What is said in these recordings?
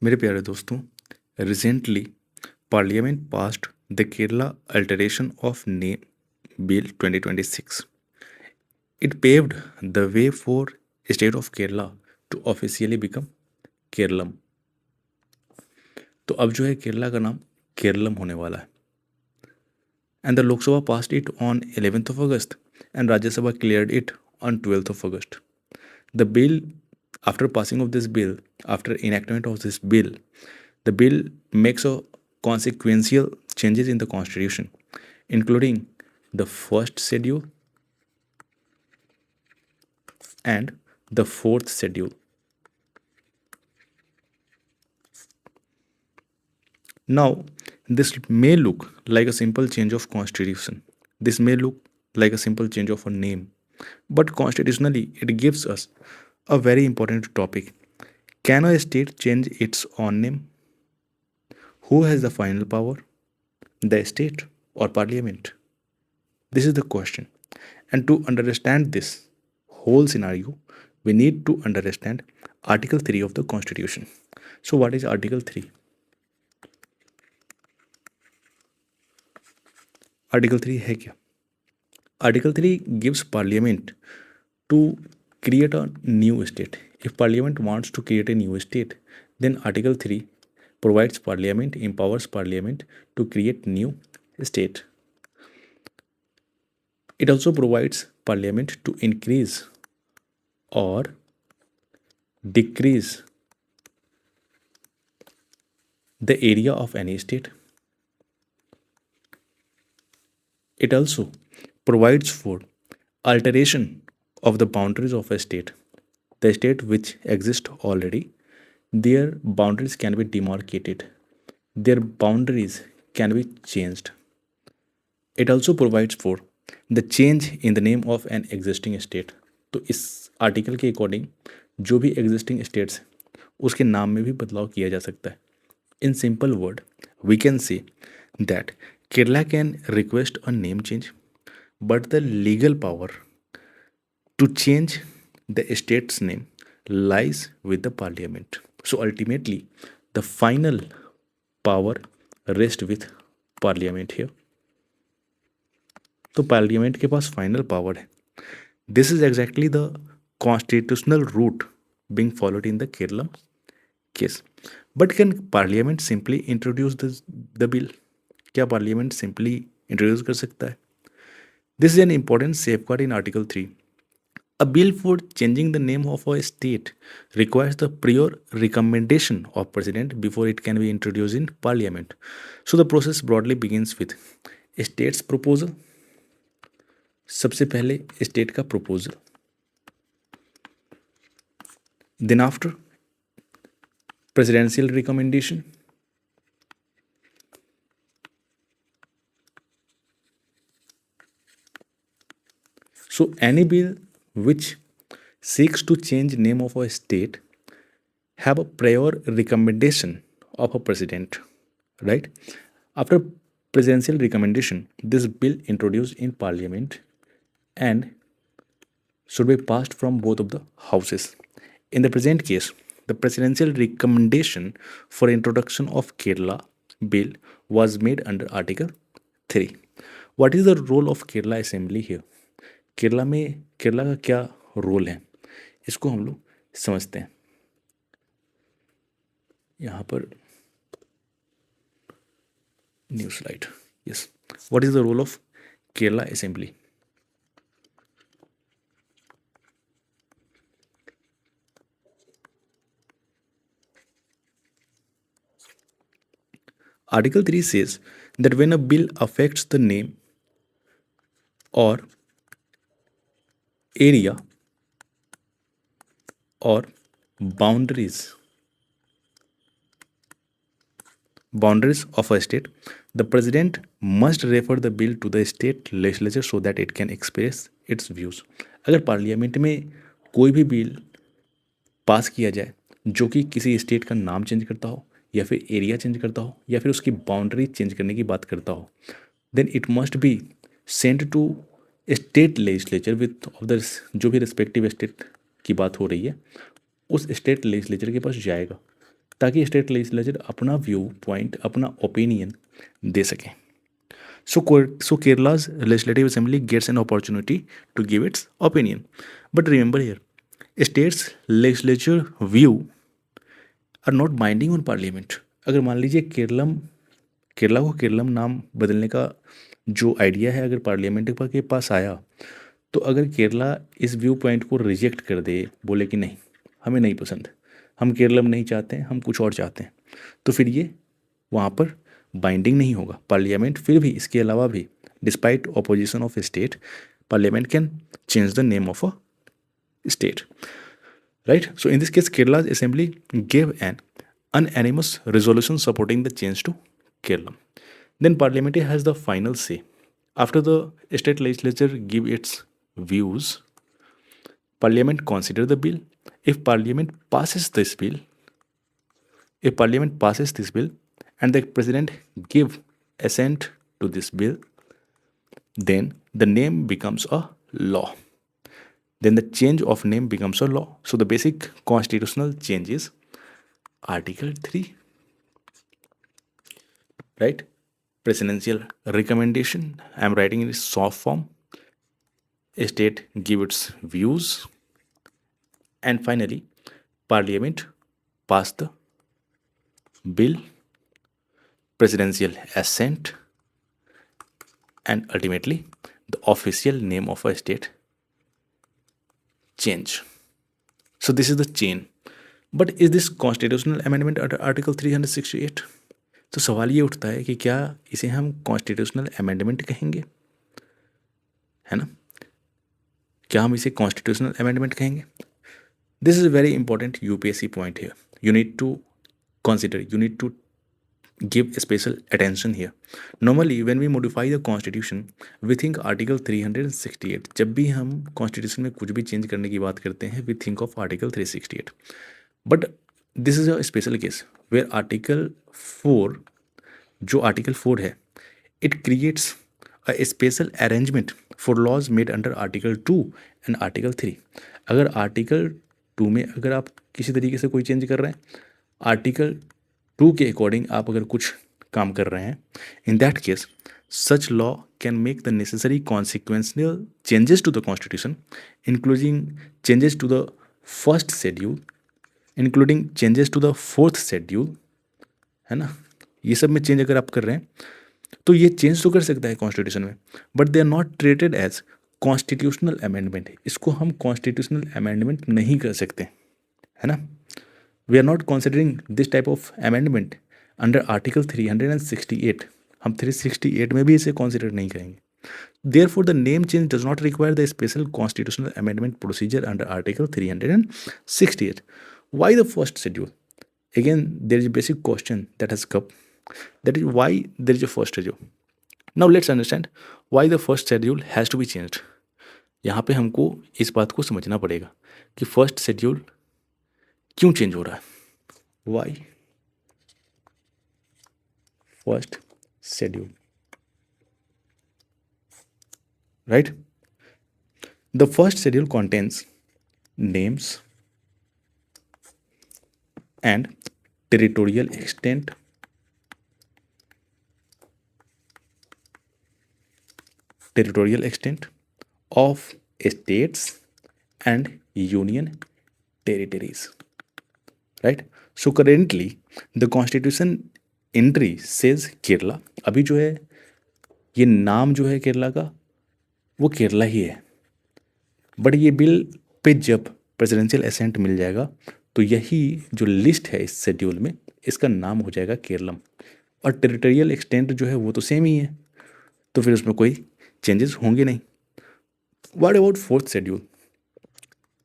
मेरे प्यारे दोस्तों, recently parliament passed the Kerala alteration of name bill 2026. It paved the way for state of Kerala to officially become Keralam. तो अब जो है केरला का नाम केरलम होने वाला है. And the Lok Sabha passed it on 11th of August and Rajya Sabha cleared it on 12th of August. The bill, after passing of this bill, after enactment of this bill, the bill makes a consequential changes in the constitution, including the first schedule and the fourth schedule. Now, this may look like a simple change of constitution. This may look like a simple change of a name, but constitutionally, it gives us a very important topic. Can a state change its own name? Who has the final power? The state or parliament? This is the question. And to understand this whole scenario, we need to understand Article 3 of the Constitution. So, what is Article 3? Article 3 है क्या? Article 3 gives Parliament to create a new state. If Parliament wants to create a new state, then Article 3 provides Parliament, empowers Parliament to create new state. It also provides Parliament to increase or decrease the area of any state. It also provides for alteration of the boundaries of a state. The state which exists already, their boundaries can be demarcated, their boundaries can be changed. It also provides for the change in the name of an existing state. तो इस article के according जो भी existing states हैं उसके नाम में भी बदलाव किया जा सकता है. In simple word, we can say that Kerala can request a name change, but the legal power to change the state's name lies with the parliament. So ultimately, the final power rests with parliament here. तो parliament के पास final power है. This is exactly the constitutional route being followed in the Keralam case. But can parliament simply introduce the bill? क्या parliament simply introduce कर सकता है? This is an important safeguard in article 3. A bill for changing the name of a state requires the prior recommendation of president before it can be introduced in parliament. So the process broadly begins with state's proposal. सबसे पहले state का proposal, then after presidential recommendation, so any bill which seeks to change name of a state have a prior recommendation of a president, right? After presidential recommendation, this bill introduced in parliament and should be passed from both of the houses. In the present case, the presidential recommendation for introduction of Kerala bill was made under Article 3. What is the role of Kerala Assembly here? Kerala में केरला का क्या role है, इसको हम लोग समझते हैं. यहाँ पर new slide. Yes, what is the role of Kerala assembly? Article 3 says that when a bill affects the name or area or boundaries of a state, the president must refer the bill to the state legislature so that it can express its views. अगर parliament में कोई भी bill pass किया जाए जो कि किसी state का नाम चेंज करता हो या फिर एरिया चेंज करता हो या फिर उसकी बाउंड्री चेंज करने की बात करता हो, then it must be send to state legislature with of the जो भी रिस्पेक्टिव स्टेट की बात हो रही है उस स्टेट लेजिस्लेचर के पास जाएगा. ताकि स्टेट लेजिस्लेचर अपना व्यू पॉइंट, अपना ओपिनियन दे सकें. So, so Kerala's legislative assembly gets an opportunity to give its opinion. But remember here, states legislature view are not binding on parliament. अगर मान लीजिए केरला को केरलम नाम बदलने का जो आइडिया है अगर पार्लियामेंट के पास आया, तो अगर केरला इस व्यू पॉइंट को रिजेक्ट कर दे, बोले कि नहीं हमें नहीं पसंद, हम केरलम नहीं चाहते हैं, हम कुछ और चाहते हैं, तो फिर ये वहाँ पर बाइंडिंग नहीं होगा. पार्लियामेंट फिर भी इसके अलावा भी despite opposition of state, parliament can change the name of a state, right? So in this case, Kerala's assembly gave an unanimous resolution supporting the change to Kerala. Then parliament has the final say. After the state legislature give its views, parliament consider the bill. If parliament passes this bill, and the president give assent to this bill, then the name becomes a law. Then the change of name becomes a law. So the basic constitutional change is Article 3, right? Presidential recommendation, I am writing in soft form. A state give its views, and finally parliament pass the bill, presidential assent, and ultimately the official name of a state change. So this is the chain. But is this constitutional amendment under Article 368? तो सवाल ये उठता है कि क्या इसे हम constitutional amendment कहेंगे, है ना? क्या हम इसे कॉन्स्टिट्यूशनल अमेंडमेंट कहेंगे? This is very important UPSC point here. You need to consider, you need to give special attention here. Normally when we modify the constitution we think article 368. जब भी हम constitution में कुछ भी चेंज करने की बात करते हैं we think of article 368. But this is a special case where article 4, जो article 4 है, it creates a special arrangement for laws made under article 2 and article 3. अगर article 2 में अगर आप किसी तरीके से कोई चेंज कर रहे हैं, आर्टिकल 2 के अकॉर्डिंग आप अगर कुछ काम कर रहे हैं, in that case such law can make the necessary consequential changes to the constitution, including changes to the first schedule, including changes to the fourth schedule, है ना? ये सब में चेंज अगर आप कर रहे हैं तो ये चेंज तो कर सकता है कॉन्स्टिट्यूशन में, but they are not treated as constitutional amendment. इसको हम कॉन्स्टिट्यूशनल अमेंडमेंट नहीं कर सकते, है ना? We are not considering this type of amendment under Article 368. हम 368 में भी इसे consider नहीं करेंगे. Therefore, the name change does not require the special constitutional amendment procedure under Article 368. Why the first schedule? Again, there is a basic question that has come. That is why there is a first schedule. Now let's understand why the first schedule has to be changed. यहाँ पे हमको इस बात को समझना पड़ेगा कि first schedule क्यों चेंज हो रहा है. Why first schedule, right? The first schedule contains names and territorial extent, of states and union territories. Right? So currently the constitution entry says Kerala. अभी जो है ये नाम जो है केरला का वो केरला ही है, बट ये बिल पे जब प्रेसिडेंशियल असेंट मिल जाएगा तो यही जो लिस्ट है इस शेड्यूल में इसका नाम हो जाएगा केरलम, और टेरिटोरियल एक्सटेंट जो है वो तो सेम ही है, तो फिर उसमें कोई चेंजेस होंगे नहीं. What about fourth schedule?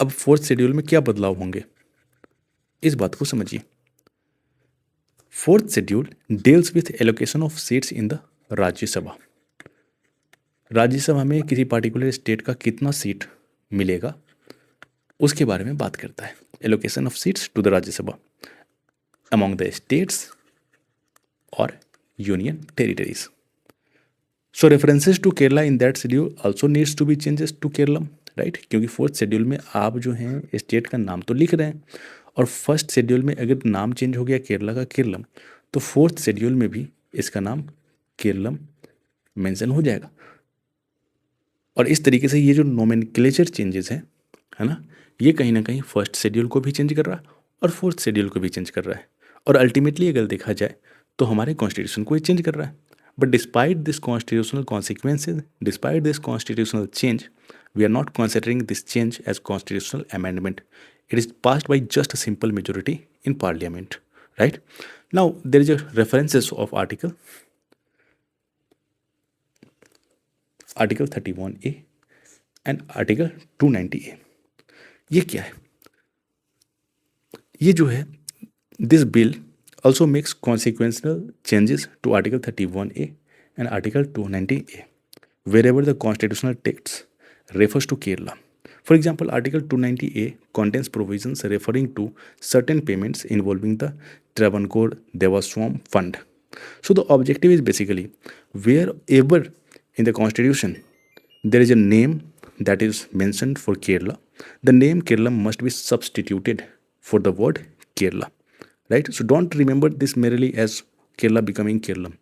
अब फोर्थ शेड्यूल में क्या बदलाव होंगे इस बात को समझिए. Fourth schedule deals with allocation of seats in the Rajya Sabha. Rajya Sabha में किसी पार्टिकुलर स्टेट का कितना सीट मिलेगा उसके बारे में बात करता है. Allocation of seats to the Rajya Sabha among the states और union territories. So references to Kerala in that schedule also needs to be changes to Keralam, right? क्योंकि फोर्थ शेड्यूल में आप जो हैं स्टेट का नाम तो लिख रहे हैं और फर्स्ट शेड्यूल में अगर नाम चेंज हो गया केरला का केरलम, तो फोर्थ शेड्यूल में भी इसका नाम केरलम मेंशन हो जाएगा। और इस तरीके से ये जो नोमेनक्लेचर चेंजेस हैं, है ना, ये कहीं ना कहीं फर्स्ट शेड्यूल को भी चेंज कर रहा है और फोर्थ शेड्यूल को भी चेंज कर रहा है, और अल्टीमेटली अगर देखा जाए तो हमारे कॉन्स्टिट्यूशन को ही चेंज कर रहा है। But despite this constitutional consequences, despite this constitutional change, we are not considering this change as constitutional amendment. It is passed by just a simple majority in parliament, right? Now there is a references of article 31A and article 290A. ये क्या है? ये जो है, this bill also makes consequential changes to article 31A and article 290A wherever the constitutional text refers to Kerala. For example, Article 290A contains provisions referring to certain payments involving the Travancore Devaswam Fund. So the objective is basically wherever in the constitution there is a name that is mentioned for Kerala, the name Kerala must be substituted for the word Kerala, right? So don't remember this merely as Kerala becoming Kerala.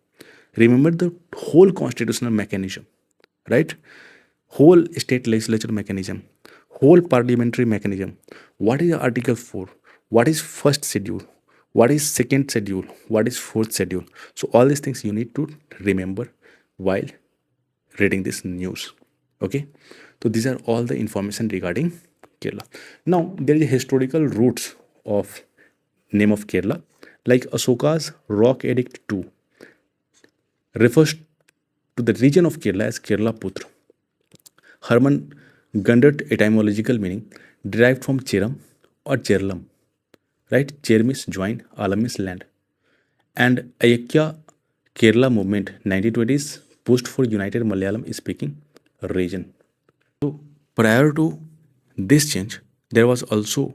Remember the whole constitutional mechanism, right? Whole state legislature mechanism, whole parliamentary mechanism. What is Article 4? What is first schedule? What is second schedule? What is fourth schedule? So all these things you need to remember while reading this news. Okay, so these are all the information regarding Kerala. Now there is historical roots of name of Kerala, like Asoka's Rock Edict 2 refers to the region of Kerala as Kerala Putra. Herman Gundert etymological meaning derived from Cheram or Cherlam, right? Cher means join, Alam means land. And Ayakya Kerala movement 1920s pushed for united Malayalam speaking region. So prior to this change, there was also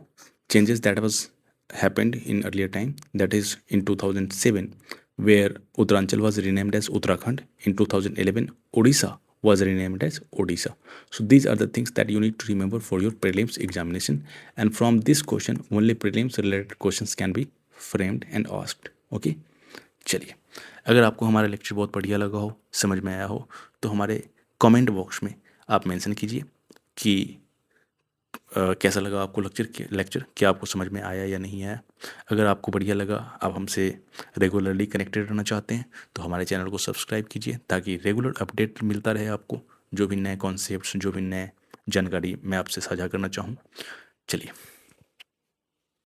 changes that was happened in earlier time. That is in 2007, where Uttaranchal was renamed as Uttarakhand. In 2011, Odisha was renamed as Odisha. So these are the things that you need to remember for your prelims examination. And from this question, only prelims related questions can be framed and asked. Okay, चलिए, अगर आपको हमारा lecture बहुत बढ़िया लगा हो, समझ में आया हो, तो हमारे कमेंट बॉक्स में आप मेंशन कीजिए कि कैसा लगा आपको लेक्चर क्या आपको समझ में आया या नहीं आया। अगर आपको बढ़िया लगा, आप हमसे रेगुलरली कनेक्टेड रहना चाहते हैं, तो हमारे चैनल को सब्सक्राइब कीजिए ताकि रेगुलर अपडेट मिलता रहे आपको, जो भी नए कॉन्सेप्ट्स, जो भी नए जानकारी मैं आपसे साझा करना चाहूँ। चलिए।